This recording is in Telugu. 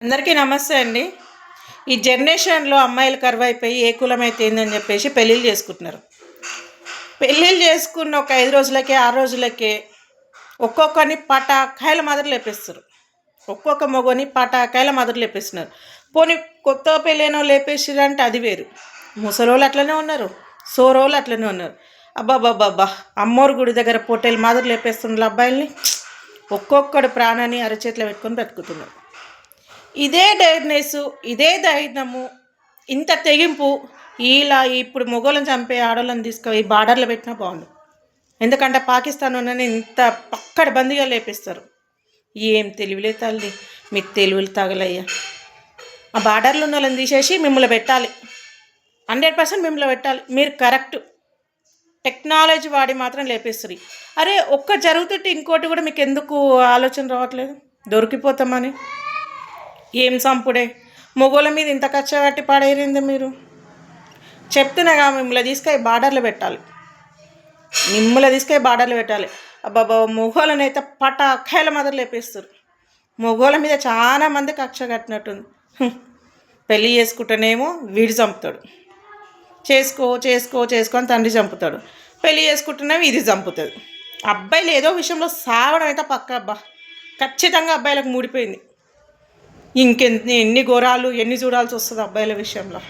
అందరికీ నమస్తే అండి. ఈ జనరేషన్‌లో అమ్మాయిలు కరువైపోయి ఏ కులమైతే ఏందని చెప్పేసి పెళ్ళిళ్ళు చేసుకుంటున్నారు. పెళ్ళిళ్ళు చేసుకున్న ఒక 5 రోజులకే, 6 రోజులకే ఒక్కొక్కరిని పటాకాయల మాదిరి లేపేస్తుర్రు. ఒక్కొక్క మొగోని పటాకాయల మాదిరి లేపేస్తున్నారు. పోనీ కొత్తగా పెళ్ళైనోళ్ళు లేపేసిర్రంటే అది వేరు. ముసలోళ్ళు అట్లనే ఉన్నారు. సోరోళ్ళు అట్లనే ఉన్నారు. అబ్బబ్బబ్బబ్బా! అమ్మోరు గుడి దగ్గర పొట్టేలు మాదిరి లేపేస్తున్నారు అబ్బాయిల్ని. ఒక్కొక్కడు ప్రాణాన్ని అరచేతిలో పెట్టుకొని బ్రతుకుతున్నారు. ఇదే డైర్నెస్సు, ఇదే ధైర్యము, ఇంత తెగింపు ఇలా ఇప్పుడు మొగోళ్ళని చంపే ఆడోళ్ళని తీసుకుపోయి బార్డర్‌లో పెట్టినా బాగుండు. ఎందుకంటే పాకిస్తాన్‌లోనైనా ఇంత పక్కడబందీగా లేపేస్తారు. ఏం తెలివిలే తల్లి. మీకు తెలివిలు తగలయ్యా. ఆ బార్డర్‌లో ఉన్నోళ్ళని తీసేసి మిమ్మల్ని పెట్టాలి. 100% మిమ్మల్ని పెట్టాలి. మీరు కరెక్టు. టెక్నాలజీ వాడి మాత్రం లేపేస్తుర్రు. అరే! ఒక్కటి జరుగుతుంటే ఇంకోటి కూడా మీకెందుకు ఆలోచన రావట్లేదు? దొరికిపోతామని. ఏం సంపుడే. మొగోళ్ళ మీద ఇంత కచ్చ కట్టి పడేరింది మీరు. చెప్తున్నాగా మిమ్మల్ని తీసుకొని బార్డర్‌లో పెట్టాలి. మిమ్మల్ని తీసుకొని బార్డర్‌లో పెట్టాలి. అబ్బబ్బా! మొగోళ్ళనైతే పటాకాయల మాదిరి లేపేస్తుర్రు. మొగోళ్ళ మీద చాలా మంది కక్ష కట్టినట్టుంది. పెళ్ళి చేసుకుంటేనేమో వీడు చంపుతాడు. చేసుకో అని తండ్రి చంపుతాడు. పెళ్ళి చేసుకుంటేనేమో ఇది చంపుతుంది. అబ్బాయిలు ఏదో విషయంలో సావడం అయితే పక్కా అబ్బా. ఖచ్చితంగా అబ్బాయిలకు మూడిపోయింది. ఎన్ని ఘోరాలు ఎన్ని చూడాల్సి వస్తుంది అబ్బాయిల విషయంలో.